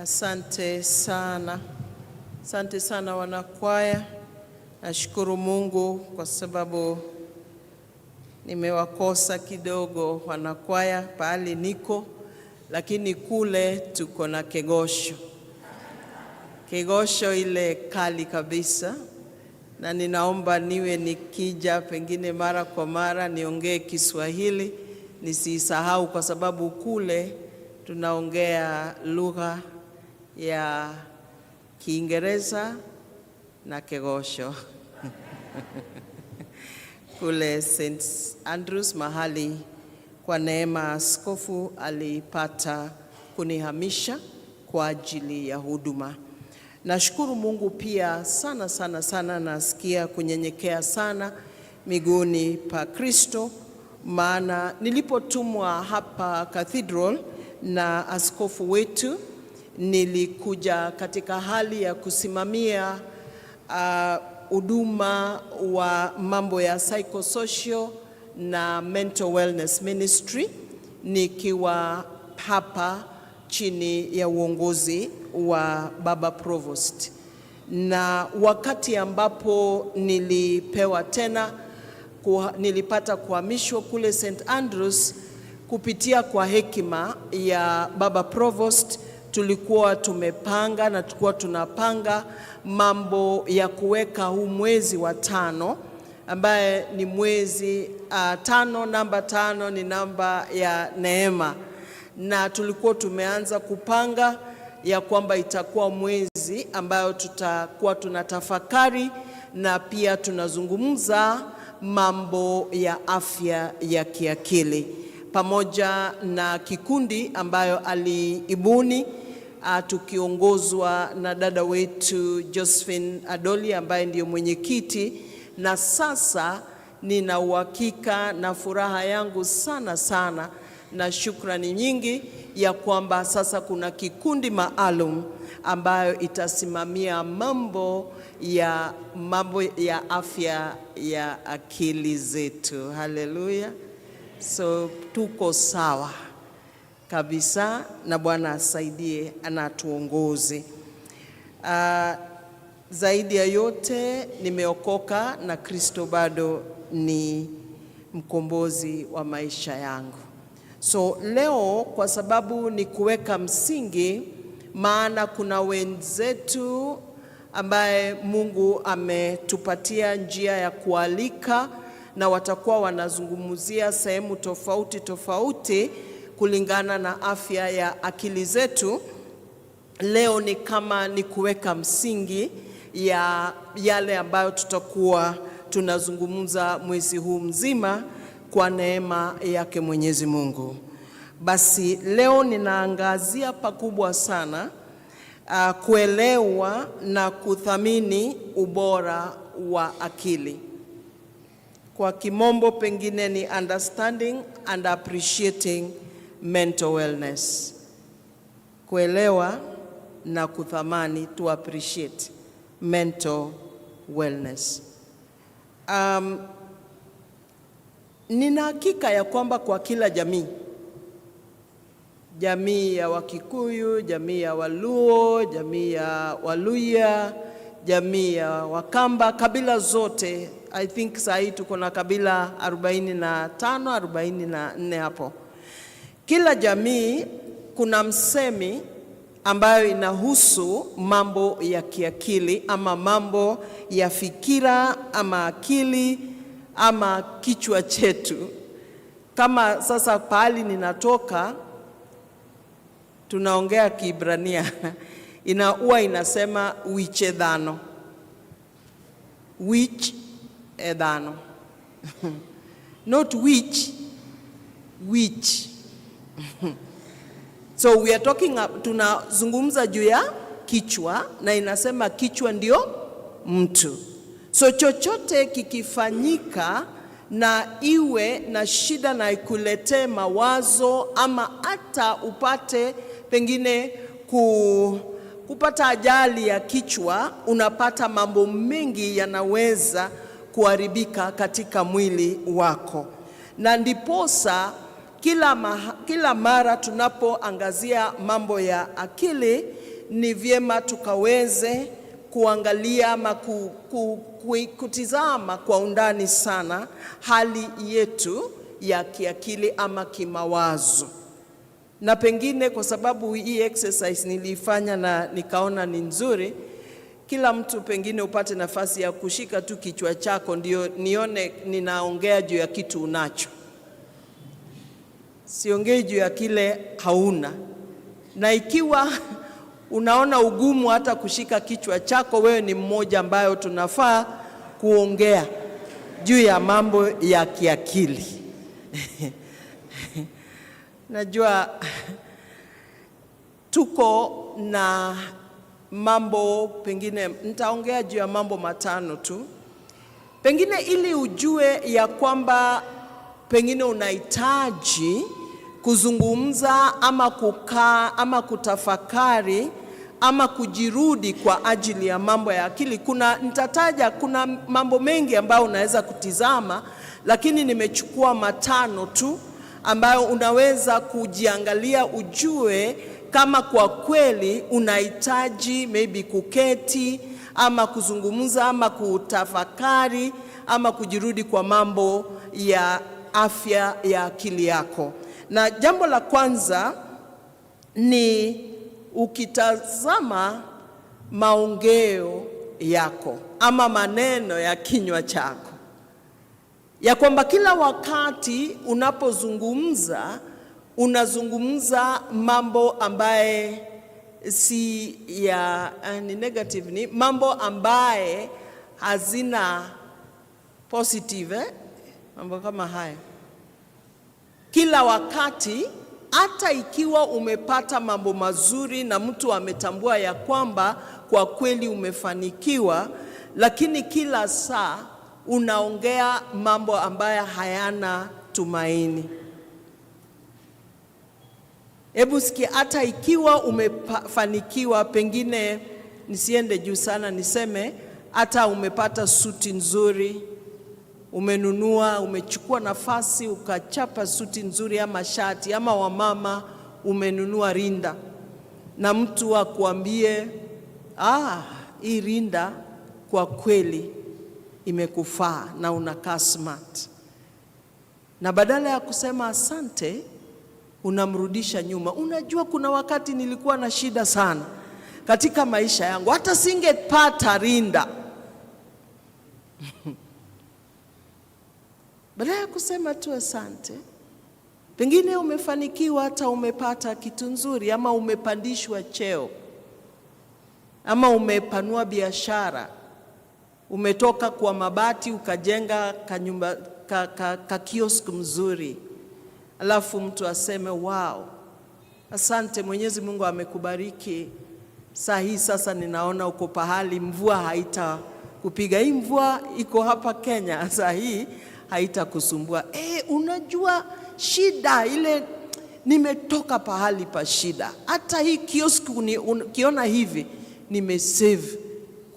Asante sana. Asante sana wanakwaya. Nashukuru Mungu kwa sababu nimewakosa kidogo wanakwaya pahali niko, lakini kule tuko na kegosho. Kegosho ile kali kabisa, na ninaomba niwe nikija pengine mara kwa mara niongee Kiswahili nisisahau, kwa sababu kule tunaongea lugha ya Kiingereza na kegosho. Kule St. Andrews, mahali kwa neema askofu alipata kunihamisha kwa ajili ya huduma. Nashukuru Mungu pia sana sana sana, nasikia kunyenyekea sana miguuni pa Kristo, maana nilipotumwa hapa Cathedral na askofu wetu, nilikuja katika hali ya kusimamia huduma wa mambo ya psychosocial na mental wellness ministry, nikiwa hapa chini ya uongozi wa Baba Provost. Na wakati ambapo nilipewa tena nilipata kuhamishwa kule St. Andrews, kupitia kwa hekima ya Baba Provost, tulikuwa tumepanga na tulikuwa tunapanga mambo ya kuweka huu mwezi wa 5, ambaye ni mwezi 5, namba 5 ni namba ya neema, na tulikuwa tumeanza kupanga ya kwamba itakuwa mwezi ambayo tutakuwa tunatafakari na pia tunazungumza mambo ya afya ya kiakili, pamoja na kikundi ambayo aliibuni tukiongozwa na dada wetu Josephine Adoli ambaye ndiyo mwenyekiti. Na sasa nina uhakika na furaha yangu sana sana na shukrani nyingi ya kwamba sasa kuna kikundi maalum ambayo itasimamia mambo ya afya ya akili zetu. Haleluya. So tuko sawa kabisa, na Bwana asaidie, anatuongoze. Zaidi ya yote nimeokoka na Kristo bado ni mkombozi wa maisha yangu. So leo kwa sababu ni kuweka msingi, maana kuna wenzetu ambaye Mungu ametupatia njia ya kualika, na watakuwa wanazungumzia sehemu tofauti tofauti kulingana na afya ya akili zetu. Leo ni kama ni kuweka msingi ya yale ambayo tutakuwa tunazungumza mwezi huu mzima kwa neema yake Mwenyezi Mungu. Basi leo ninaangazia pakubwa sana kuelewa na kuthamini ubora wa akili. Kwa kimombo pengine ni understanding and appreciating mental wellness. Kuelewa na kuthamani, to appreciate mental wellness. Nina hakika ya kwamba kwa kila jamii ya Wakikuyu, jamii ya Waluo, jamii ya Waluya, jamii ya Wakamba, kabila zote, I think sahi tuko na kabila 45, 44 hapo. Kila jamii kuna msemi ambayo inahusu mambo ya kiakili, ama mambo ya fikira, ama akili, ama kichwa chetu. Kama sasa pahali ninatoka tunaongea Kiebrania, huwa inasema wichedhano. Which edhano. Not which. So we are talking, tunazungumza juu ya kichwa, na inasema kichwa ndio mtu. So chochote kikifanyika na iwe na shida na ikuletee mawazo, ama hata upate pengine kupata ajali ya kichwa, unapata mambo mengi yanaweza kuharibika katika mwili wako. Na ndiposa kila mara tunapoangazia mambo ya akili ni vyema tukaweze kuangalia ama kutizama kwa undani sana hali yetu ya kiakili ama kimawazo. Na pengine kwa sababu hii exercise nilifanya na nikaona ni nzuri, kila mtu pengine upate nafasi ya kushika tu kichwa chako ndio nione ninaongea juu ya kitu unacho. Siongei juu ya kile hauna. Na ikiwa unaona ugumu hata kushika kichwa chako, wewe ni mmoja ambayo tunafaa kuongea juu ya mambo ya kiakili. Najua tuko na mambo, pengine nitaongea juu ya mambo matano tu. Pengine ili ujue ya kwamba pengine unahitaji kuzungumza ama kukaa ama kutafakari ama kujirudi kwa ajili ya mambo ya akili. Nitataja kuna mambo mengi ambayo unaweza kutizama, lakini nimechukua matano tu ambayo unaweza kujiangalia ujue kama kwa kweli unahitaji maybe kuketi ama kuzungumza ama kutafakari ama kujirudi kwa mambo ya afya ya akili yako. Na jambo la kwanza ni ukitazama maongeo yako ama maneno ya kinywa chako, ya kwamba kila wakati unapozungumza unazungumza mambo ambaye si ya ni negative, ni mambo ambaye hazina positive, mambo kama haya. Kila wakati, hata ikiwa umepata mambo mazuri na mtu ametambua ya kwamba kwa kweli umefanikiwa, lakini kila saa unaongea mambo ambayo hayana tumaini. Hebu sikia, hata ikiwa umefanikiwa, pengine nisiende juu sana, niseme hata umepata suti nzuri, umenunua, umechukua nafasi ukachapa suti nzuri ama shati, ama wamama umenunua rinda, na mtu akuambie hii rinda kwa kweli imekufaa na unakaa smart, na badala ya kusema asante unamrudisha nyuma. Unajua, kuna wakati nilikuwa na shida sana katika maisha yangu, hata singepata rinda. Badala ya kusema tu asante, pengine umefanikiwa, hata umepata kitu nzuri, ama umepandishwa cheo, ama umepanua biashara, umetoka kwa mabati ukajenga kanyumba ka kiosk mzuri, alafu mtu aseme wow, asante, Mwenyezi Mungu amekubariki. Saa hii sasa ninaona uko pahali mvua haita kupiga. Hii mvua iko hapa Kenya, saa hii haita kusumbua. Unajua shida ile, nimetoka pahali pa shida. Hata hii kiosk ukiona hivi, nimesave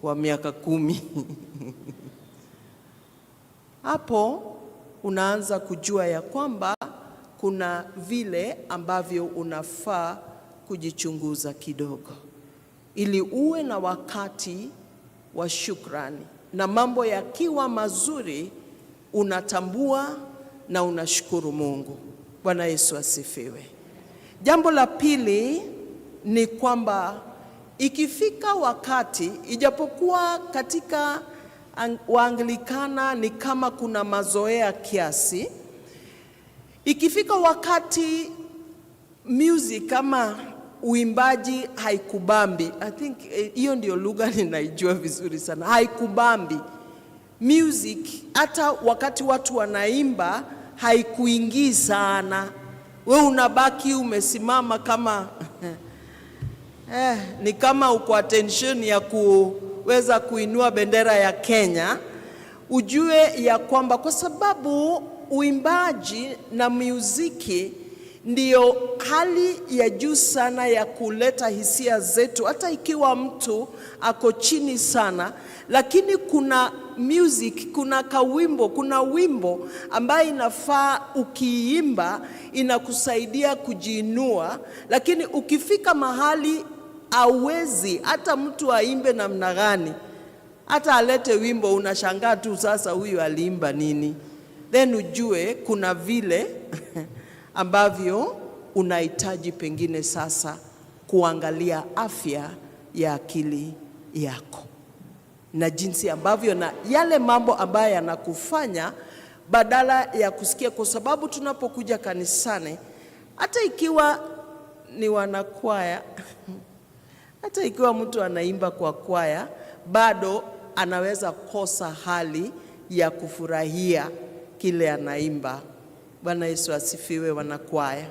kwa miaka 10. Hapo unaanza kujua ya kwamba kuna vile ambavyo unafaa kujichunguza kidogo, ili uwe na wakati wa shukrani, na mambo yakiwa mazuri unatambua na unashukuru Mungu. Bwana Yesu asifiwe. Jambo la pili ni kwamba ikifika wakati, ijapokuwa katika Waanglikana ni kama kuna mazoea kiasi, ikifika wakati music kama uimbaji haikubambi, I think hiyo ndio lugha ninaijua vizuri sana, haikubambi music, hata wakati watu wanaimba haikuingii sana, we unabaki umesimama kama ni kama uko attention ya kuweza kuinua bendera ya Kenya. Ujue ya kwamba kwa sababu uimbaji na muziki ndiyo hali ya juu sana ya kuleta hisia zetu, hata ikiwa mtu ako chini sana, lakini kuna music, kuna kawimbo, kuna wimbo ambaye inafaa ukiimba inakusaidia kujiinua, lakini ukifika mahali hawezi, hata mtu aimbe namna gani, hata alete wimbo unashangaa tu sasa huyu aliimba nini. Then ujue kuna vile ambavyo unahitaji pengine sasa kuangalia afya ya akili yako, na jinsi ambavyo na yale mambo ambayo yanakufanya badala ya kusikia. Kwa sababu tunapokuja kanisani, hata ikiwa ni wanakwaya hata ikiwa mtu anaimba kwa kwaya, bado anaweza kosa hali ya kufurahia kile anaimba. Bwana Yesu asifiwe, wanakwaya.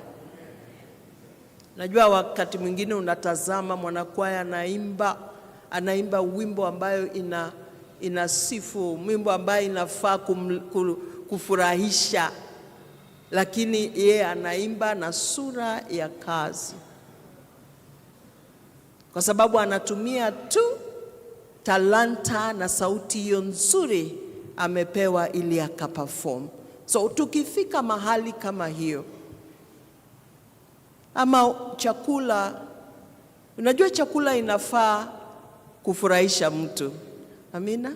Najua wakati mwingine unatazama mwanakwaya anaimba wimbo ambayo inasifu, wimbo ambayo inafaa kufurahisha, lakini yeye anaimba na sura ya kazi, kwa sababu anatumia tu talanta na sauti hiyo nzuri amepewa ili akaperform. So tukifika mahali kama hiyo, ama chakula, unajua chakula inafaa kufurahisha mtu. Amina.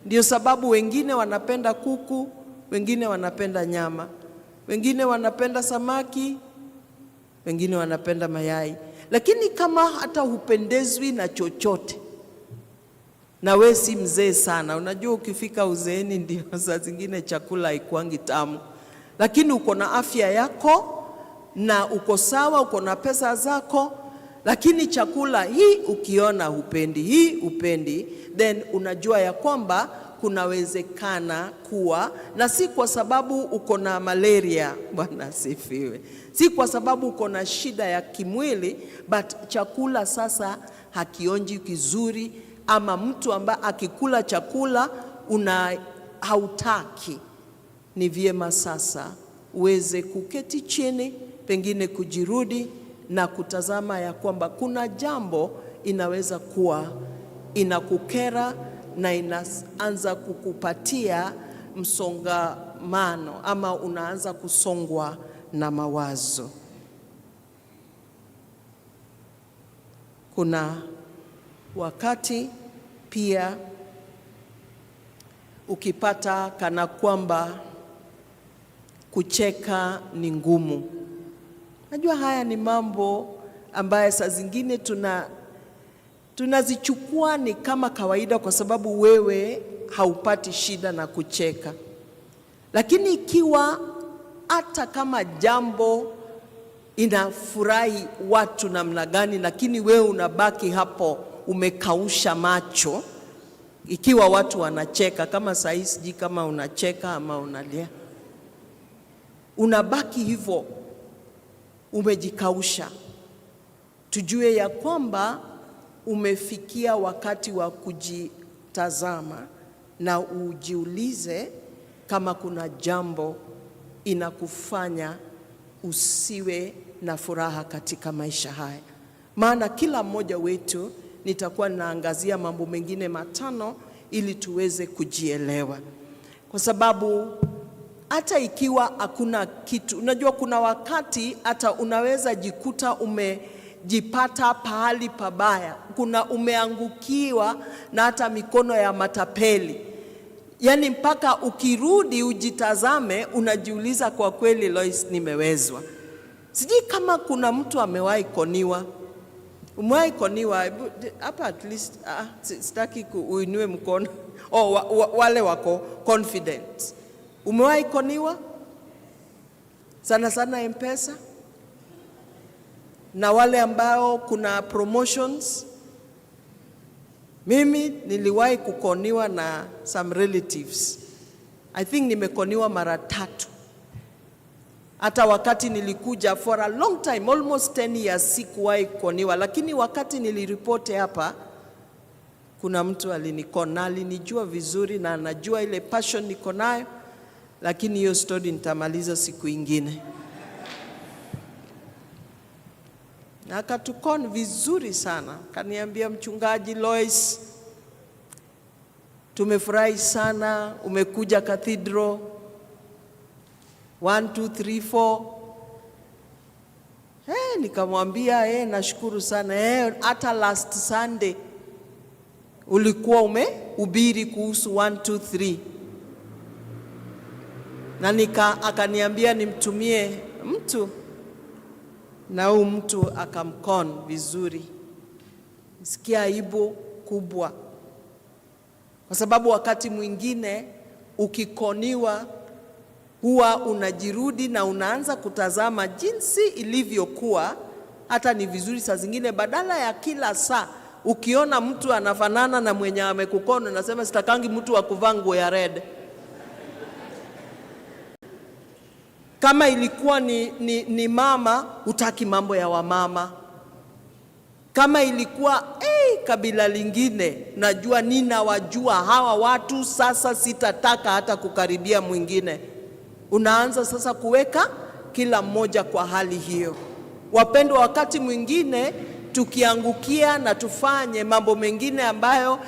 Ndio sababu wengine wanapenda kuku, wengine wanapenda nyama, wengine wanapenda samaki, wengine wanapenda mayai. Lakini kama hata hupendezwi na chochote, na we si mzee sana, unajua ukifika uzeeni ndio saa zingine chakula haikuangi tamu, lakini uko na afya yako na uko sawa, uko na pesa zako, lakini chakula hii ukiona hupendi, then unajua ya kwamba kunawezekana kuwa, na si kwa sababu uko na malaria, Bwana asifiwe, si kwa sababu uko na shida ya kimwili, but chakula sasa hakionji kizuri, ama mtu ambaye akikula chakula hautaki. Ni vyema sasa uweze kuketi chini, pengine kujirudi na kutazama ya kwamba kuna jambo inaweza kuwa inakukera na inaanza kukupatia msongamano, ama unaanza kusongwa na mawazo. Kuna wakati pia ukipata kana kwamba kucheka ni ngumu. Najua haya ni mambo ambaye saa zingine tunazichukua ni kama kawaida, kwa sababu wewe haupati shida na kucheka. Lakini ikiwa hata kama jambo inafurahi watu namna gani, lakini wewe unabaki hapo umekausha macho, ikiwa watu wanacheka, kama saa hii sijui kama unacheka ama unalia, unabaki hivyo umejikausha, tujue ya kwamba umefikia wakati wa kujitazama na ujiulize kama kuna jambo inakufanya usiwe na furaha katika maisha haya. Maana kila mmoja wetu nitakuwa naangazia mambo mengine 5 ili tuweze kujielewa. Kwa sababu hata ikiwa hakuna kitu, unajua kuna wakati hata unaweza jikuta umejipata pahali pabaya, umeangukiwa na hata mikono ya matapeli. Yani mpaka ukirudi ujitazame, unajiuliza kwa kweli Lois, nimewezwa. Sijui kama kuna mtu amewahi koniwa. Umewahi koniwa? Hapa at least sitaki uinue mkono. Wale wako confident. Umewahi koniwa? Sana sana M-Pesa. Na wale ambao kuna promotions. Mimi niliwahi kukoniwa na some relatives. I think nimekoniwa mara 3. Hata wakati nilikuja for a long time, almost 10 years, sikuwahi kukoniwa. Lakini wakati niliripoti hapa, kuna mtu alinikona, alinijua vizuri na anajua ile passion niko nayo. Lakini hiyo story nitamaliza siku ingine. Na akatukon vizuri sana. Kaniambia, mchungaji Lois, tumefurahi sana umekuja cathedral 1 2 3 4. Nikamwambia nashukuru sana. Hata last Sunday ulikuwa umehubiri kuhusu 1 2 3. Na akaniambia nimtumie mtu, na huyu mtu akamkon vizuri. Nisikia aibu kubwa, kwa sababu wakati mwingine ukikoniwa huwa unajirudi na unaanza kutazama jinsi ilivyokuwa. Hata ni vizuri saa zingine, badala ya kila saa ukiona mtu anafanana na mwenye amekukona, nasema sitakangi mtu wa kuvaa nguo ya red. Kama ilikuwa ni mama, utaki mambo ya wamama. Kama ilikuwa kabila lingine, najua ninawajua hawa watu, sasa sitataka hata kukaribia mwingine. Unaanza sasa kuweka kila mmoja kwa hali hiyo. Wapendwa, wakati mwingine tukiangukia na tufanye mambo mengine ambayo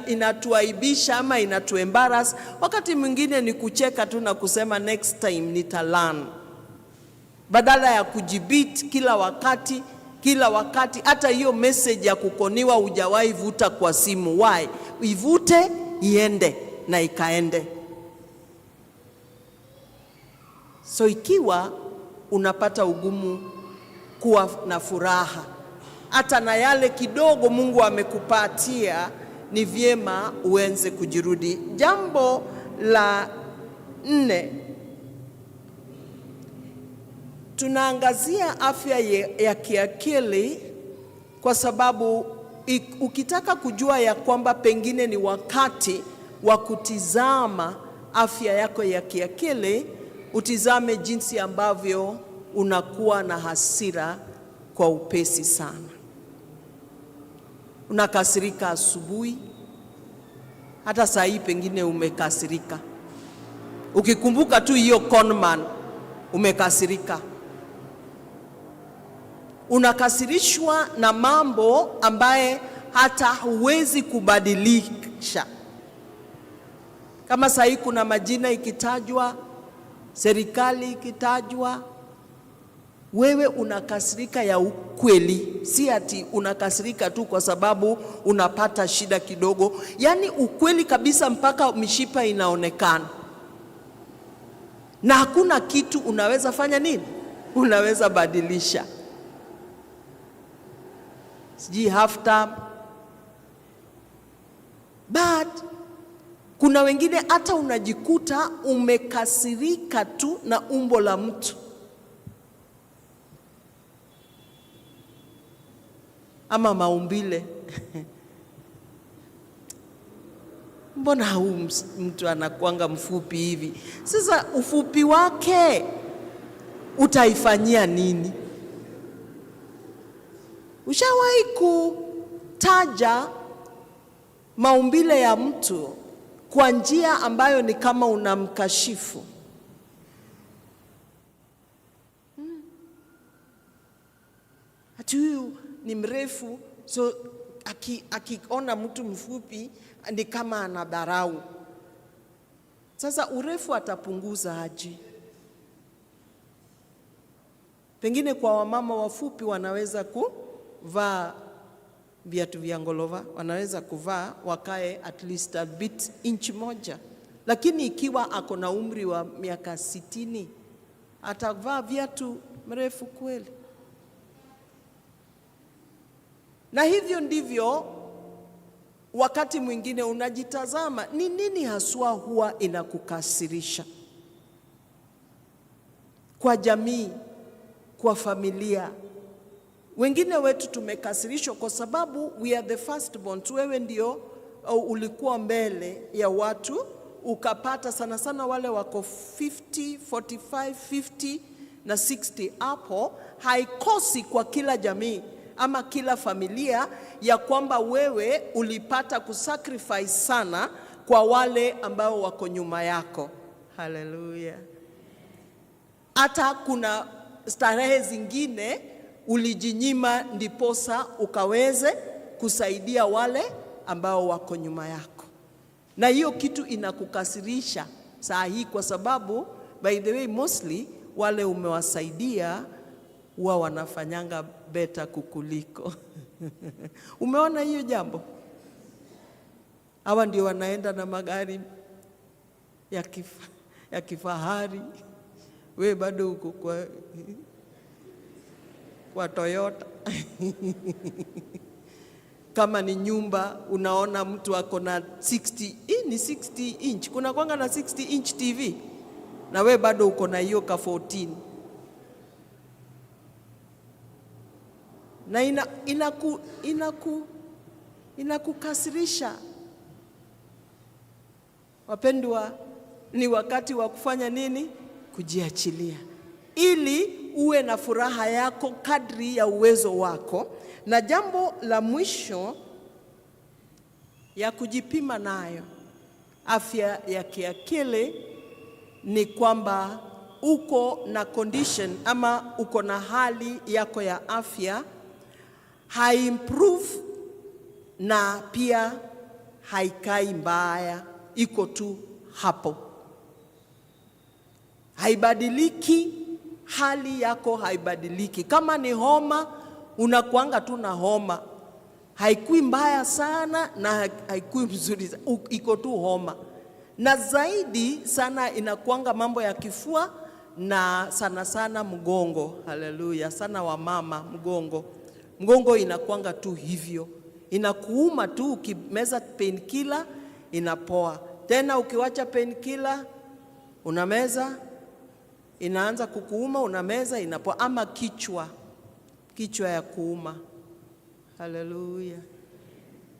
inatuaibisha ama inatuembarrass, wakati mwingine ni kucheka tu na kusema next time nitalearn, badala ya kujibit kila wakati. Hata hiyo message ya kukoniwa hujawahi vuta kwa simu. Why? Ivute iende na ikaende. So ikiwa unapata ugumu kuwa na furaha hata na yale kidogo Mungu amekupatia, ni vyema uanze kujirudi. Jambo la 4, tunaangazia afya ya kiakili, kwa sababu ukitaka kujua ya kwamba pengine ni wakati wa kutizama afya yako ya kiakili, utizame jinsi ambavyo unakuwa na hasira kwa upesi sana. Unakasirika asubuhi, hata saa hii pengine umekasirika. Ukikumbuka tu hiyo conman umekasirika. Unakasirishwa na mambo ambaye hata huwezi kubadilisha. Kama saa hii kuna majina ikitajwa, serikali ikitajwa, wewe unakasirika ya ukweli, si ati unakasirika tu kwa sababu unapata shida kidogo. Yani ukweli kabisa, mpaka mishipa inaonekana. Na hakuna kitu unaweza fanya nini? Unaweza badilisha. Sijui half term. But kuna wengine hata unajikuta umekasirika tu na umbo la mtu, ama maumbile. Mbona huu mtu anakuanga mfupi hivi? Sasa ufupi wake utaifanyia nini? Ushawahi kutaja maumbile ya mtu kwa njia ambayo ni kama unamkashifu? Ati huyu ni mrefu, so akiona mtu mfupi ni kama anadharau. Sasa urefu atapunguza aje? Pengine kwa wamama wafupi wanaweza kuvaa viatu vya ngolova, wanaweza kuvaa wakae at least a bit inchi moja. Lakini ikiwa ako na umri wa miaka 60, atavaa viatu mrefu kweli? Na hivyo ndivyo wakati mwingine unajitazama, ni nini haswa huwa inakukasirisha? Kwa jamii, kwa familia. Wengine wetu tumekasirishwa kwa sababu we are the firstborn. Wewe ndio ulikuwa mbele ya watu, ukapata sana sana wale wako 50, 45, 50 na 60. Hapo haikosi kwa kila jamii ama kila familia ya kwamba wewe ulipata kusacrifice sana kwa wale ambao wako nyuma yako. Haleluya. Hata kuna starehe zingine ulijinyima ndiposa ukaweze kusaidia wale ambao wako nyuma yako. Na hiyo kitu inakukasirisha saa hii, kwa sababu by the way mostly wale umewasaidia huwa wanafanyanga beta kukuliko. Umeona hiyo jambo? Hawa ndio wanaenda na magari ya kifahari, we bado uko kwa Toyota. Kama ni nyumba, unaona mtu ako na 60, ni 60 inch. Kuna kwanga na 60 inch TV, na we bado uko na hiyo ka 14. Na inakukasirisha. Wapendwa, ni wakati wa kufanya nini? Kujiachilia, ili uwe na furaha yako kadri ya uwezo wako. Na jambo la mwisho ya kujipima nayo afya ya kiakili ni kwamba uko na condition ama uko na hali yako ya afya haimprove na pia haikai mbaya, iko tu hapo, haibadiliki. Hali yako haibadiliki. Kama ni homa, unakuanga tu na homa, haikui mbaya sana na haikui mzuri, iko tu homa. Na zaidi sana inakuanga mambo ya kifua na sana sana mgongo. Haleluya, sana wa mama, mgongo inakuanga tu hivyo, inakuuma tu. Ukimeza painkiller inapoa, tena ukiwacha painkiller unameza inaanza kukuuma, unameza inapoa. Ama kichwa ya kuuma. Haleluya.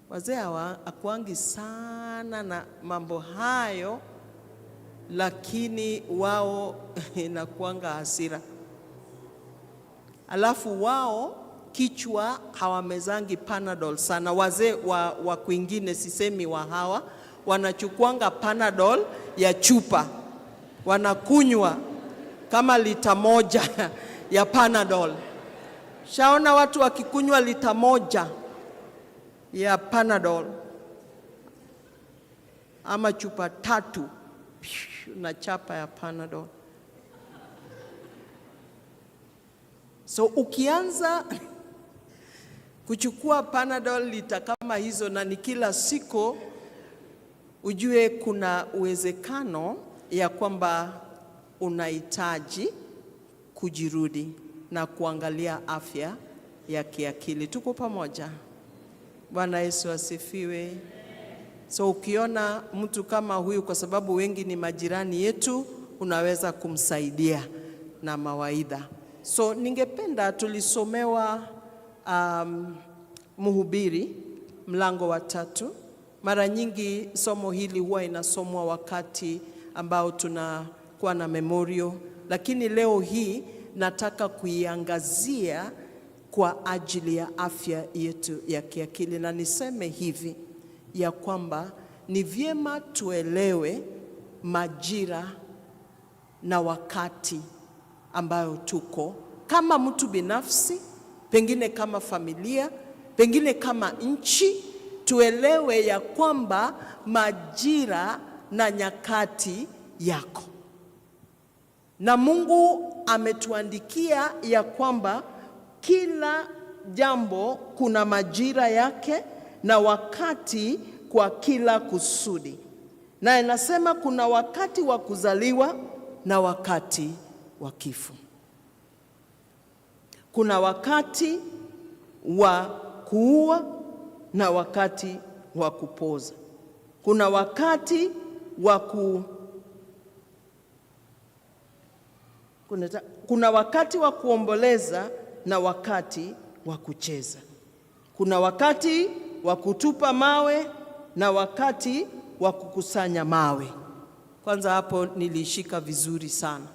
Wazee hawakuangi sana na mambo hayo, lakini wao inakuanga hasira. Alafu wao kichwa hawamezangi Panadol sana. Wazee wa kwingine, sisemi wa hawa, wanachukuanga Panadol ya chupa, wanakunywa kama lita moja ya Panadol. Shaona watu wakikunywa lita moja ya Panadol ama chupa 3 na chapa ya Panadol. So ukianza kuchukua Panadol lita kama hizo na ni kila siku, ujue kuna uwezekano ya kwamba unahitaji kujirudi na kuangalia afya ya kiakili. Tuko pamoja? Bwana Yesu asifiwe. So ukiona mtu kama huyu, kwa sababu wengi ni majirani yetu, unaweza kumsaidia na mawaidha. So ningependa tulisomewa Mhubiri mlango wa 3. Mara nyingi somo hili huwa inasomwa wakati ambao tunakuwa na memorial, lakini leo hii nataka kuiangazia kwa ajili ya afya yetu ya kiakili. Na niseme hivi ya kwamba ni vyema tuelewe majira na wakati ambayo tuko kama mtu binafsi, pengine kama familia, pengine kama nchi. Tuelewe ya kwamba majira na nyakati yako, na Mungu ametuandikia ya kwamba kila jambo kuna majira yake na wakati kwa kila kusudi. Na inasema kuna wakati wa kuzaliwa na wakati wa kifo. Kuna wakati wa kuua na wakati wa kupoza. Kuna wakati wa kuna wakati wa kuomboleza na wakati wa kucheza. Kuna wakati wa kutupa mawe na wakati wa kukusanya mawe. Kwanza hapo nilishika vizuri sana.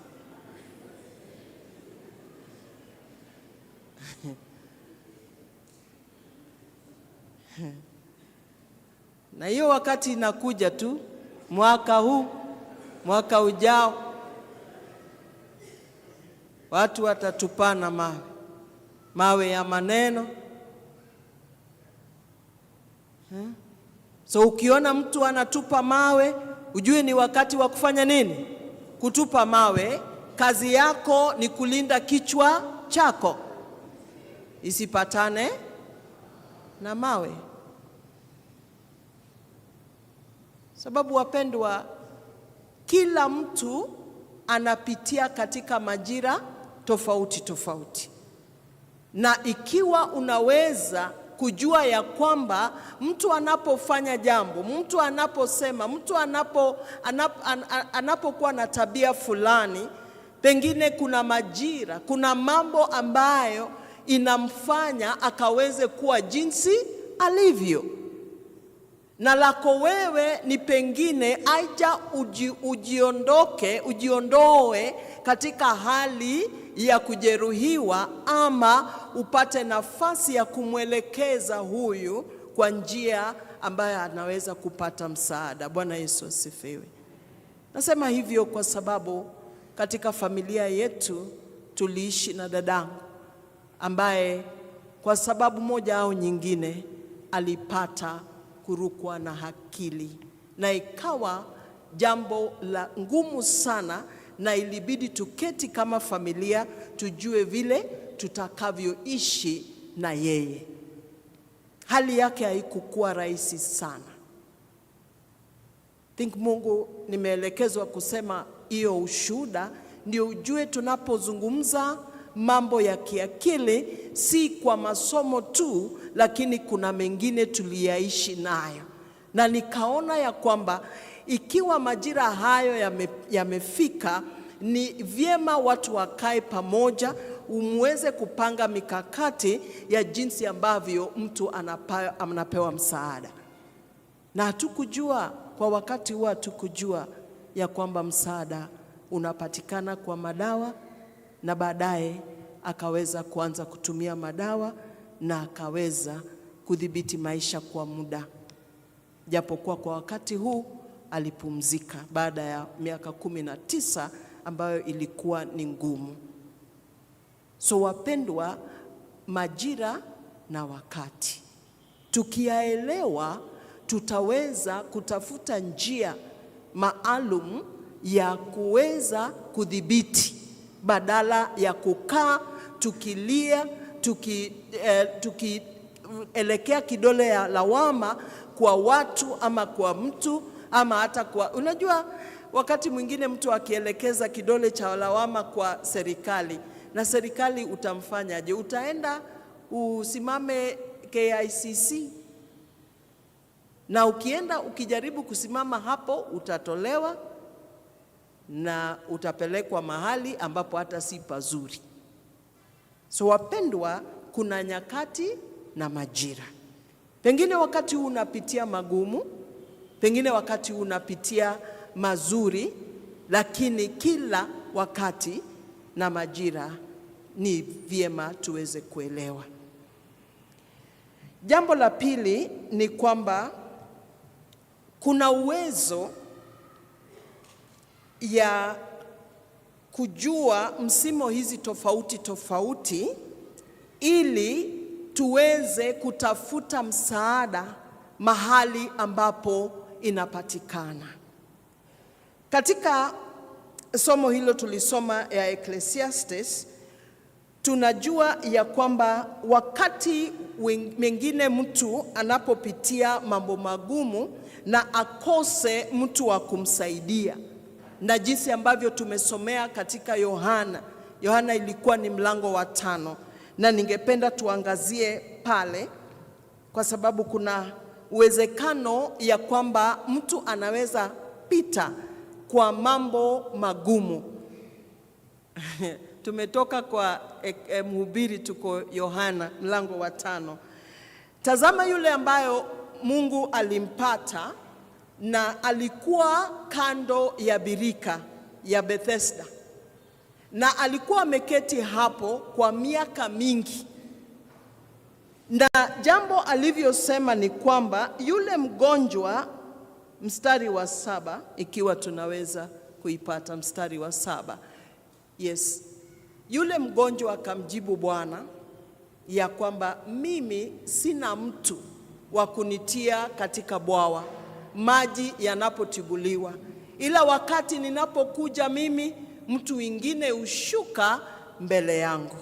Na hiyo wakati inakuja tu, mwaka huu, mwaka ujao, watu watatupana mawe ya maneno. So ukiona mtu anatupa mawe, ujue ni wakati wa kufanya nini? Kutupa mawe. Kazi yako ni kulinda kichwa chako isipatane na mawe. Sababu wapendwa, kila mtu anapitia katika majira tofauti tofauti, na ikiwa unaweza kujua ya kwamba mtu anapofanya jambo, mtu anaposema, mtu anapokuwa na tabia fulani, pengine kuna majira, kuna mambo ambayo inamfanya akaweze kuwa jinsi alivyo. Na lako wewe ni pengine aija ujiondoe katika hali ya kujeruhiwa, ama upate nafasi ya kumwelekeza huyu kwa njia ambayo anaweza kupata msaada. Bwana Yesu asifiwe. Nasema hivyo kwa sababu katika familia yetu tuliishi na dadangu ambaye kwa sababu moja au nyingine alipata kurukwa na akili, na ikawa jambo la ngumu sana, na ilibidi tuketi kama familia tujue vile tutakavyoishi na yeye. Hali yake haikukuwa rahisi sana. Mungu, nimeelekezwa kusema hiyo ushuhuda ndio ujue tunapozungumza mambo ya kiakili si kwa masomo tu, lakini kuna mengine tuliyaishi nayo. Na nikaona ya kwamba ikiwa majira hayo yamefika, ni vyema watu wakae pamoja, umweze kupanga mikakati ya jinsi ambavyo mtu anapewa msaada. Na hatukujua kwa wakati huo, hatukujua ya kwamba msaada unapatikana kwa madawa, na baadaye akaweza kuanza kutumia madawa na akaweza kudhibiti maisha kwa muda. Japokuwa kwa wakati huu alipumzika baada ya miaka 19 ambayo ilikuwa ni ngumu. So wapendwa, majira na wakati tukiyaelewa, tutaweza kutafuta njia maalum ya kuweza kudhibiti, badala ya kukaa tukilia, tukielekea kidole ya lawama kwa watu ama kwa mtu ama hata kwa, unajua wakati mwingine mtu akielekeza kidole cha lawama kwa serikali, na serikali utamfanyaje? Utaenda usimame KICC, na ukienda ukijaribu kusimama hapo utatolewa na utapelekwa mahali ambapo hata si pazuri. So wapendwa, kuna nyakati na majira. Pengine wakati unapitia magumu, pengine wakati unapitia mazuri, lakini kila wakati na majira ni vyema tuweze kuelewa. Jambo la pili ni kwamba kuna uwezo ya kujua msimu hizi tofauti tofauti ili tuweze kutafuta msaada mahali ambapo inapatikana. Katika somo hilo tulisoma ya Ecclesiastes, tunajua ya kwamba wakati mwingine mtu anapopitia mambo magumu na akose mtu wa kumsaidia, na jinsi ambavyo tumesomea katika Yohana ilikuwa ni mlango wa 5, na ningependa tuangazie pale kwa sababu kuna uwezekano ya kwamba mtu anaweza pita kwa mambo magumu. Tumetoka kwa Mhubiri, tuko Yohana mlango wa 5. Tazama yule ambayo Mungu alimpata na alikuwa kando ya birika ya Bethesda, na alikuwa ameketi hapo kwa miaka mingi. Na jambo alivyosema ni kwamba yule mgonjwa, mstari wa 7, ikiwa tunaweza kuipata mstari wa 7. Yes. Yule mgonjwa akamjibu Bwana ya kwamba mimi sina mtu wa kunitia katika bwawa maji yanapotibuliwa, ila wakati ninapokuja mimi, mtu mwingine ushuka mbele yangu.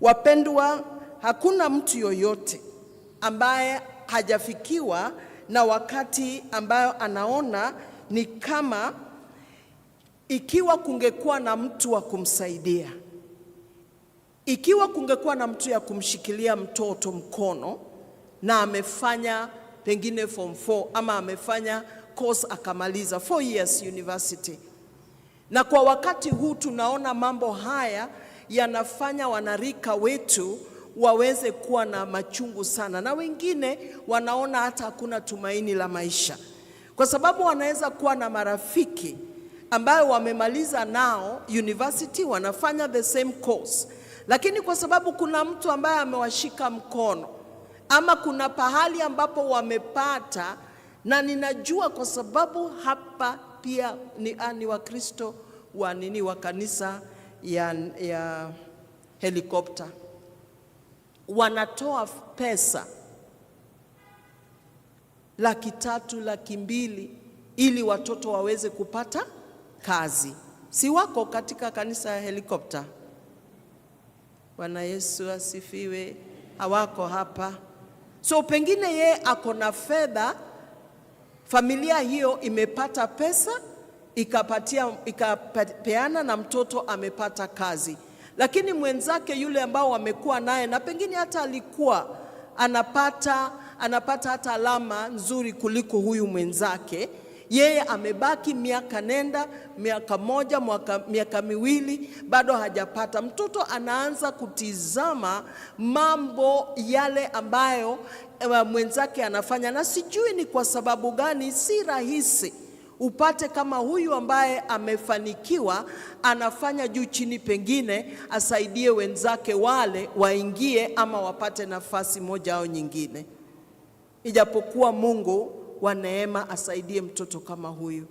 Wapendwa, hakuna mtu yoyote ambaye hajafikiwa na wakati ambayo anaona ni kama ikiwa kungekuwa na mtu wa kumsaidia, ikiwa kungekuwa na mtu ya kumshikilia mtoto mkono na amefanya pengine form 4 ama amefanya course akamaliza 4 years university. Na kwa wakati huu tunaona mambo haya yanafanya wanarika wetu waweze kuwa na machungu sana, na wengine wanaona hata hakuna tumaini la maisha, kwa sababu wanaweza kuwa na marafiki ambayo wamemaliza nao university, wanafanya the same course, lakini kwa sababu kuna mtu ambaye amewashika mkono ama kuna pahali ambapo wamepata, na ninajua kwa sababu hapa pia ni Wakristo wa kanisa ya helikopta, wanatoa pesa 300,000, 200,000 ili watoto waweze kupata kazi. Si wako katika kanisa ya helikopta? Bwana Yesu asifiwe. Hawako hapa. So pengine ye ako na fedha, familia hiyo imepata pesa, ikapeana na mtoto amepata kazi. Lakini mwenzake yule ambao wamekuwa naye na pengine hata alikuwa anapata hata alama nzuri kuliko huyu mwenzake, yeye amebaki miaka nenda miaka moja, miaka miwili, bado hajapata. Mtoto anaanza kutizama mambo yale ambayo mwenzake anafanya, na sijui ni kwa sababu gani. Si rahisi upate kama huyu ambaye amefanikiwa anafanya juu chini, pengine asaidie wenzake wale waingie ama wapate nafasi moja au nyingine. Ijapokuwa Mungu wa neema asaidie mtoto kama huyu.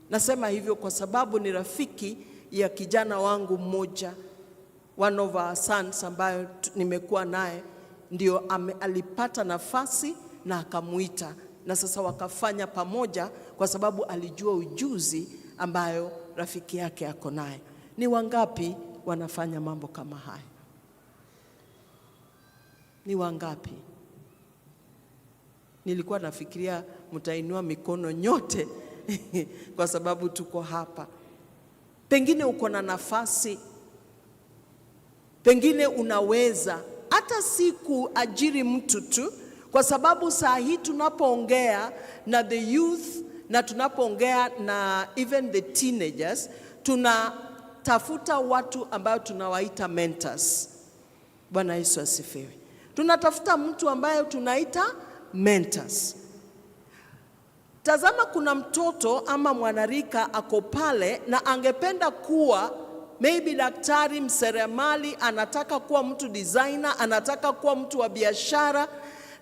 Nasema hivyo kwa sababu ni rafiki ya kijana wangu mmoja, one of our sons ambayo nimekuwa naye, ndio alipata nafasi na akamuita, na sasa wakafanya pamoja kwa sababu alijua ujuzi ambayo rafiki yake ako naye. Ni wangapi wanafanya mambo kama haya? Ni wangapi? Nilikuwa nafikiria mtainua mikono nyote kwa sababu tuko hapa. Pengine uko na nafasi, pengine unaweza hata si kuajiri mtu tu, kwa sababu saa hii tunapoongea na the youth na tunapoongea na even the teenagers, tunatafuta watu ambao tunawaita mentors. Bwana Yesu asifiwe. Tunatafuta mtu ambaye tunaita mentors. Tazama, kuna mtoto ama mwanarika ako pale na angependa kuwa maybe daktari, mseremali, anataka kuwa mtu designer, anataka kuwa mtu wa biashara,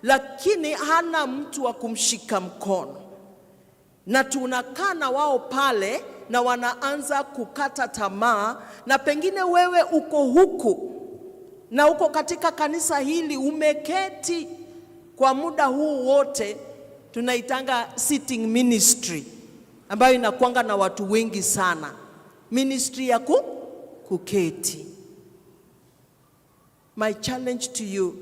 lakini hana mtu wa kumshika mkono. Na tunakaa na wao pale na wanaanza kukata tamaa, na pengine wewe uko huku na uko katika kanisa hili umeketi kwa muda huu wote, tunaitanga sitting ministry, ambayo inakuanga na watu wengi sana, ministry ya kuketi. My challenge to you,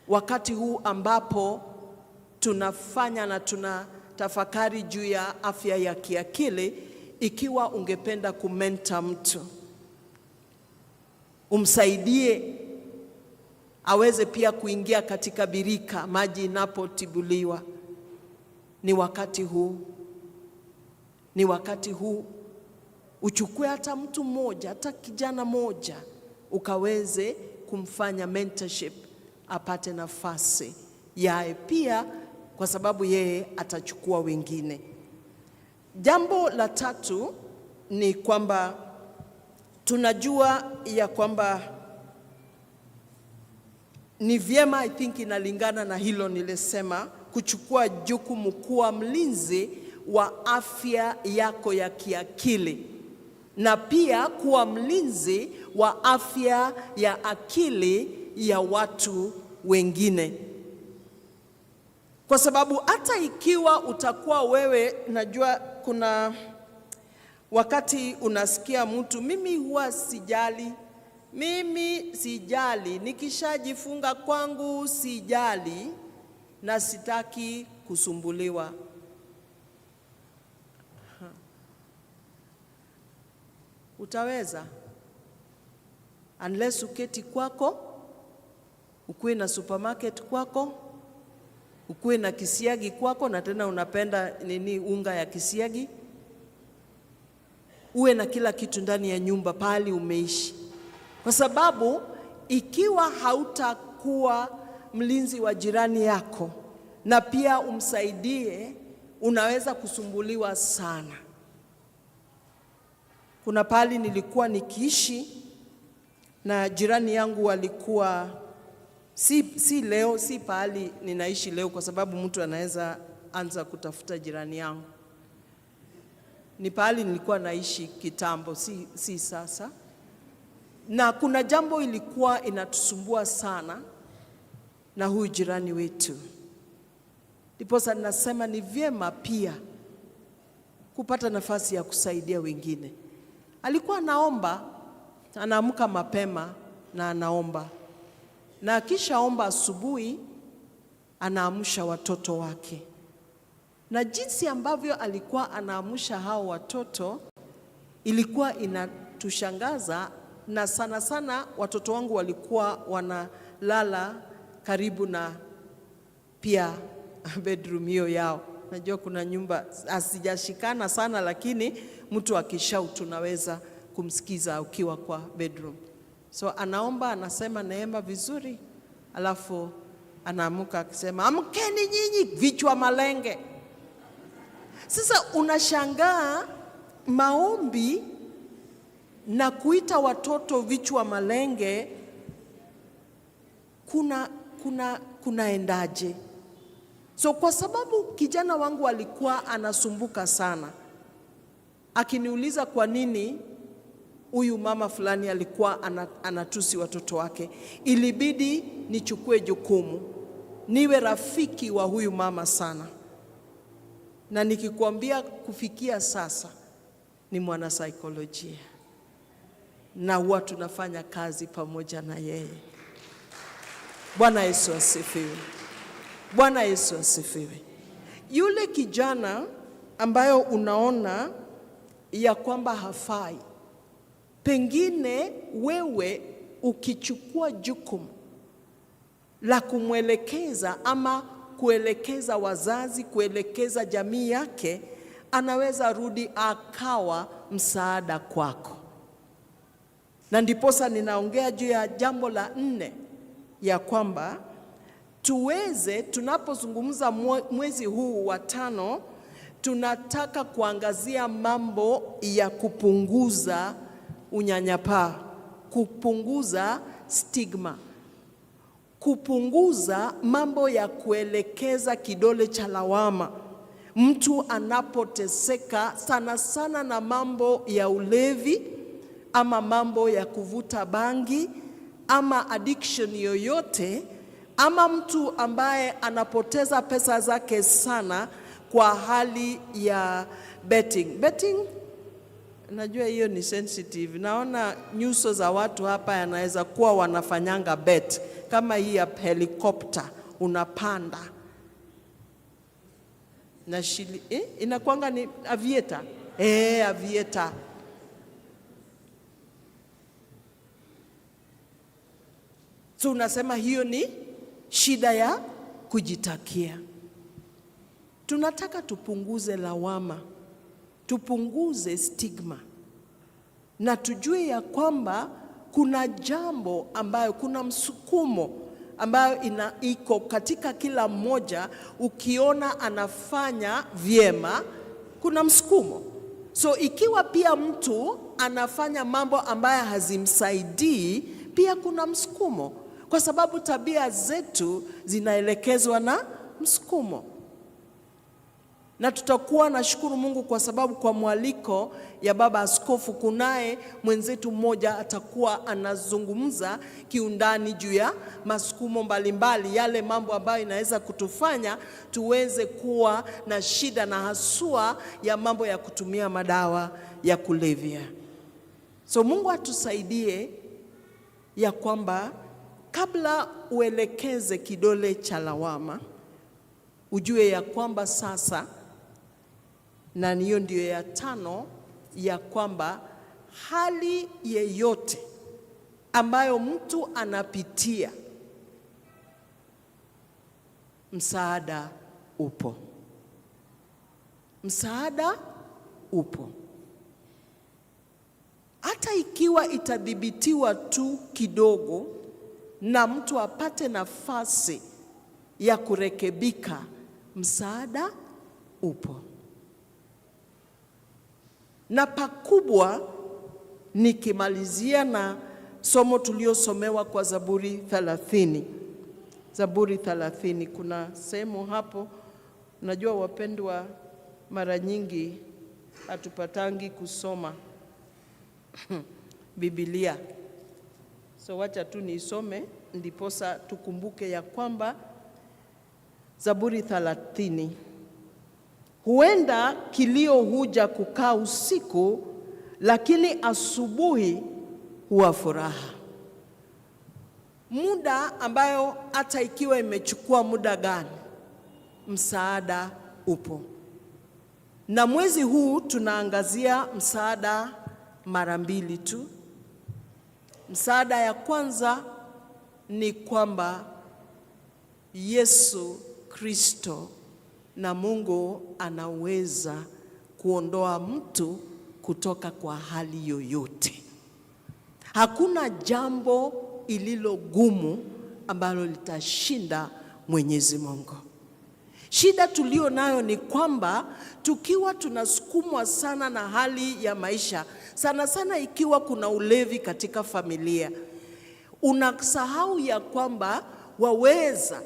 wakati huu ambapo tunafanya na tunatafakari juu ya afya ya kiakili, ikiwa ungependa kumenta mtu, umsaidie aweze pia kuingia katika birika maji inapotibuliwa, ni wakati huu. Ni wakati huu uchukue hata mtu mmoja, hata kijana mmoja, ukaweze kumfanya mentorship, apate nafasi yae pia, kwa sababu yeye atachukua wengine. Jambo la tatu ni kwamba tunajua ya kwamba ni vyema, I think inalingana na hilo nilisema, kuchukua jukumu kuwa mlinzi wa afya yako ya kiakili, na pia kuwa mlinzi wa afya ya akili ya watu wengine. Kwa sababu hata ikiwa utakuwa wewe, najua kuna wakati unasikia mtu, mimi huwa sijali Mimi sijali, nikishajifunga kwangu sijali na sitaki kusumbuliwa. Utaweza? Unless uketi kwako, ukuwe na supermarket kwako, ukuwe na kisiagi kwako, na tena unapenda unga ya kisiagi, uwe na kila kitu ndani ya nyumba pahali umeishi. Kwa sababu ikiwa hautakuwa mlinzi wa jirani yako na pia umsaidie, unaweza kusumbuliwa sana. Kuna pahali nilikuwa nikiishi na jirani yangu walikuwa si leo, si pahali ninaishi leo, kwa sababu mtu anaweza anza kutafuta jirani yangu. Ni pahali nilikuwa naishi kitambo, si sasa. Na kuna jambo ilikuwa inatusumbua sana na huyu jirani wetu. Ndipo sasa nasema ni vyema pia kupata nafasi ya kusaidia wengine. Alikuwa anaomba, anaamka mapema na anaomba. Na kisha omba asubuhi, anaamsha watoto wake. Na jinsi ambavyo alikuwa anaamsha hao watoto ilikuwa inatushangaza, na sana sana watoto wangu walikuwa wanalala karibu na pia bedroom hiyo yao. Najua kuna nyumba asijashikana sana, lakini mtu akishout tunaweza kumsikiza ukiwa kwa bedroom. So anaomba, anasema neema vizuri, alafu anaamuka akisema, amkeni nyinyi vichwa malenge. Sasa unashangaa maombi na kuita watoto vichwa malenge kuna endaje? So kwa sababu kijana wangu alikuwa anasumbuka sana, akiniuliza kwa nini huyu mama fulani alikuwa anatusi watoto wake, ilibidi nichukue jukumu niwe rafiki wa huyu mama sana. Na nikikwambia kufikia sasa ni mwana saikolojia, na huwa tunafanya kazi pamoja na yeye. Bwana Yesu asifiwe. Bwana Yesu asifiwe. Yule kijana ambayo unaona ya kwamba hafai, pengine wewe ukichukua jukumu la kumwelekeza ama kuelekeza wazazi, kuelekeza jamii yake, anaweza rudi akawa msaada kwako. Na ndiposa ninaongea juu ya jambo la 4 ya kwamba tuweze, tunapozungumza mwezi huu wa 5, tunataka kuangazia mambo ya kupunguza unyanyapaa, kupunguza stigma, kupunguza mambo ya kuelekeza kidole cha lawama. Mtu anapoteseka sana sana na mambo ya ulevi ama mambo ya kuvuta bangi ama addiction yoyote, ama mtu ambaye anapoteza pesa zake sana kwa hali ya betting. Najua hiyo ni sensitive. Naona nyuso za watu hapa yanaweza kuwa wanafanyanga bet. Kama hii ya helikopter unapanda na inakuanga ni aviator. Aviator. So unasema hiyo ni shida ya kujitakia. Tunataka tupunguze lawama, tupunguze stigma, na tujue ya kwamba kuna jambo ambayo, kuna msukumo ambayo iko katika kila mmoja. Ukiona anafanya vyema, kuna msukumo. So ikiwa pia mtu anafanya mambo ambayo hazimsaidii, pia kuna msukumo, kwa sababu tabia zetu zinaelekezwa na msukumo. Na tutakuwa na shukuru Mungu kwa sababu kwa mwaliko ya baba askofu, kunaye mwenzetu mmoja atakuwa anazungumza kiundani juu ya masukumo mbalimbali, yale mambo ambayo inaweza kutufanya tuweze kuwa na shida na hasua ya mambo ya kutumia madawa ya kulevya. So Mungu atusaidie ya kwamba kabla uelekeze kidole cha lawama, ujue ya kwamba sasa, na hiyo ndio ya 5, ya kwamba hali yeyote ambayo mtu anapitia, msaada upo. Msaada upo. Hata ikiwa itadhibitiwa tu kidogo na mtu apate nafasi ya kurekebika, msaada upo. Na pakubwa, nikimalizia na somo tuliosomewa kwa Zaburi 30. Zaburi 30, kuna sehemu hapo, unajua wapendwa, mara nyingi hatupatangi kusoma Biblia. So wacha tu nisome ndiposa tukumbuke ya kwamba Zaburi 30, huenda kilio huja kukaa usiku, lakini asubuhi huwa furaha. Muda ambayo hata ikiwa imechukua muda gani, msaada upo. Na mwezi huu tunaangazia msaada mara 2 tu. Msaada ya kwanza ni kwamba Yesu Kristo na Mungu anaweza kuondoa mtu kutoka kwa hali yoyote. Hakuna jambo ililo gumu ambalo litashinda Mwenyezi Mungu. Shida tulio nayo ni kwamba tukiwa tunasukumwa sana na hali ya maisha, sana sana ikiwa kuna ulevi katika familia, unasahau ya kwamba waweza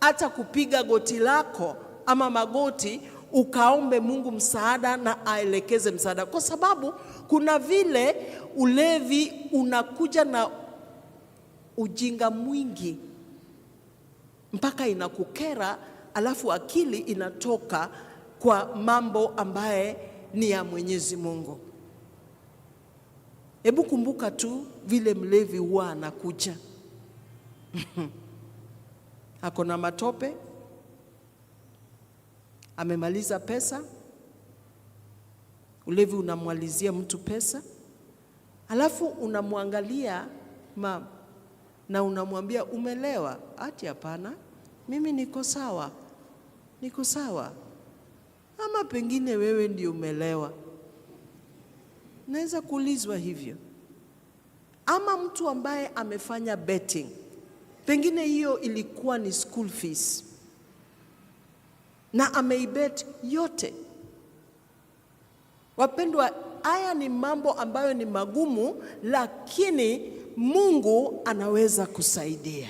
hata kupiga goti lako ama magoti ukaombe Mungu msaada na aelekeze msaada, kwa sababu kuna vile ulevi unakuja na ujinga mwingi mpaka inakukera, alafu akili inatoka kwa mambo ambaye ni ya Mwenyezi Mungu. Hebu kumbuka tu vile mlevi huwa anakuja ako na matope, amemaliza pesa, ulevi unamwalizia mtu pesa, alafu unamwangalia mama na unamwambia umelewa. Ati hapana, mimi niko sawa, niko sawa. Ama pengine wewe ndio umelewa, naweza kuulizwa hivyo. Ama mtu ambaye amefanya betting, pengine hiyo ilikuwa ni school fees na ameibet yote. Wapendwa, haya ni mambo ambayo ni magumu, lakini Mungu anaweza kusaidia.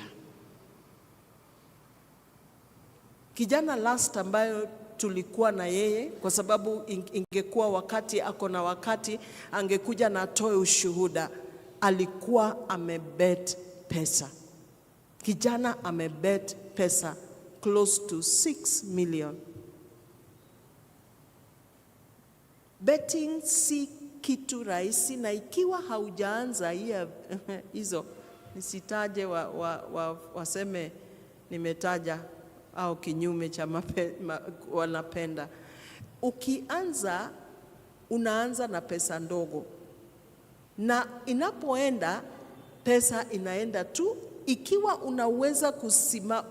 Kijana last ambayo tulikuwa na yeye, kwa sababu ingekuwa wakati ako na wakati angekuja na atoe ushuhuda, alikuwa amebet pesa. Kijana amebet pesa close to 6 million. Betting si kitu rahisi, na ikiwa haujaanza hizo nisitaje waseme nimetaja au kinyume cha wanapenda. Ukianza, unaanza na pesa ndogo, na inapoenda pesa inaenda tu. Ikiwa unaweza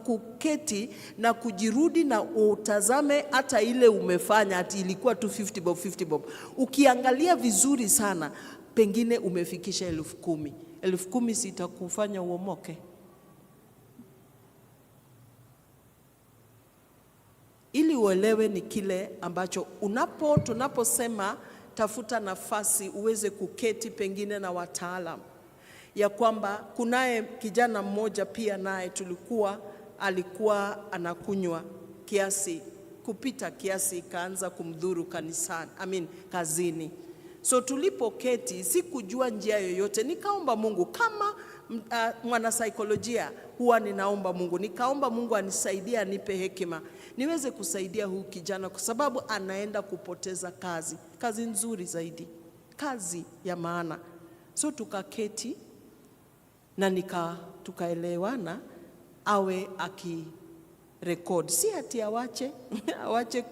kuketi na kujirudi na utazame hata ile umefanya, ati ilikuwa tu 50 bob 50 bob, ukiangalia vizuri sana, pengine umefikisha 10,000. 10,000 sitakufanya uomoke. Ili uelewe ni kile ambacho tunaposema tafuta nafasi uweze kuketi pengine na wataalamu, ya kwamba kunaye kijana mmoja pia naye alikuwa anakunywa kiasi kupita kiasi, ikaanza kumdhuru kazini. So tulipoketi, sikujua njia yoyote, nikaomba Mungu kama mwana saikolojia huwa ninaomba Mungu, nikaomba Mungu anisaidie, anipe hekima niweze kusaidia huu kijana, kwa sababu anaenda kupoteza kazi nzuri zaidi, kazi ya maana. So tukaketi na tukaelewana awe akirekodi, si ati awache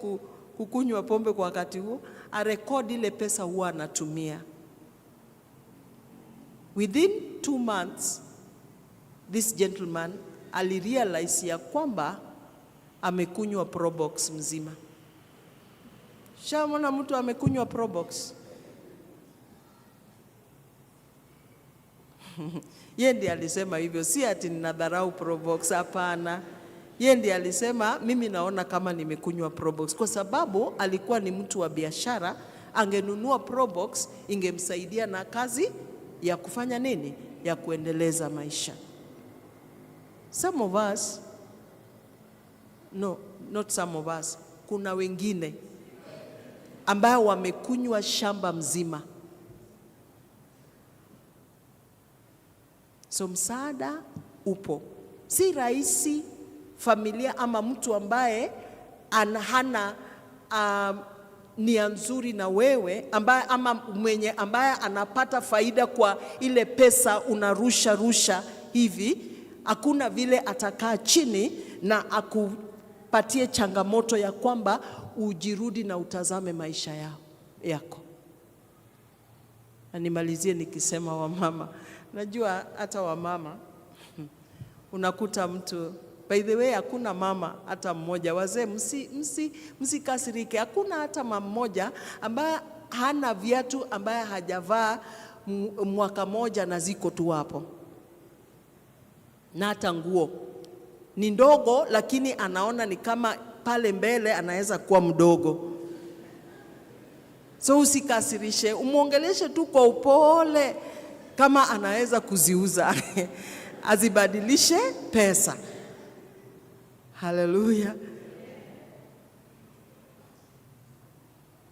kukunywa pombe kwa wakati huo, arekodi ile pesa huwa anatumia. Within 2 months this gentleman alirealize ya kwamba amekunywa Probox mzima. Shamona mtu amekunywa Probox? Yeye ndiye alisema hivyo, si ati ninadharau Probox, hapana. Yeye ndiye alisema mimi naona kama nimekunywa Probox, kwa sababu alikuwa ni mtu wa biashara. Angenunua Probox ingemsaidia na kazi ya kufanya nini? Ya kuendeleza maisha. Some of us, no, not some of us, kuna wengine ambao wamekunywa shamba mzima. So msaada upo. Si rahisi familia ama mtu ambaye hana nia nzuri na wewe, ambaye anapata faida kwa ile pesa unarusha hivi, hakuna vile atakaa chini na akupatie changamoto ya kwamba ujirudi na utazame maisha yako. Na nimalizie nikisema wamama. Najua hata wamama unakuta mtu, by the way, hakuna mama hata mmoja, wazee msikasirike, hakuna hata mama mmoja ambaye hana viatu ambaye hajavaa mwaka moja na ziko tu hapo. Na hata nguo ni ndogo, lakini anaona ni kama pale mbele anaweza kuwa mdogo. So usikasirishe, umuongeleshe tu kwa upole, kama anaweza kuziuza azibadilishe pesa. Haleluya.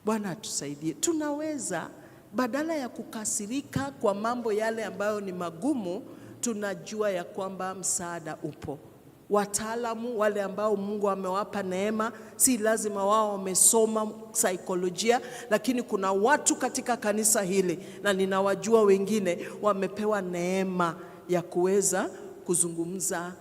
Bwana atusaidie. Tunaweza, badala ya kukasirika kwa mambo yale ambayo ni magumu, tunajua ya kwamba msaada upo. Wataalamu wale ambao Mungu amewapa neema, si lazima wao wamesoma saikolojia, lakini kuna watu katika kanisa hili, na ninawajua wengine wamepewa neema ya kuweza kuzungumza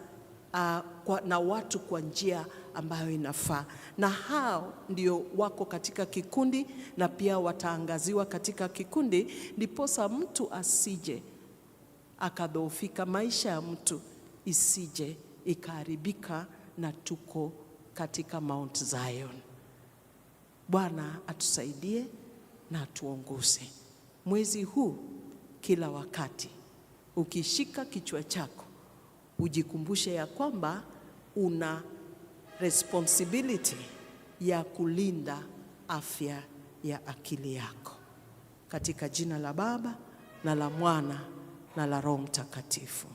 na watu kwa njia ambayo inafaa. Na hao ndio wako katika kikundi, na pia wataangaziwa katika kikundi, ndiposa mtu asije akadhoofika, maisha ya mtu isije ikaharibika, na tuko katika Mount Zion. Bwana atusaidie na atuongoze. Mwezi huu kila wakati ukishika kichwa chako, ujikumbushe ya kwamba una responsibility ya kulinda afya ya akili yako. Katika jina la Baba na la Mwana na la Roho Mtakatifu.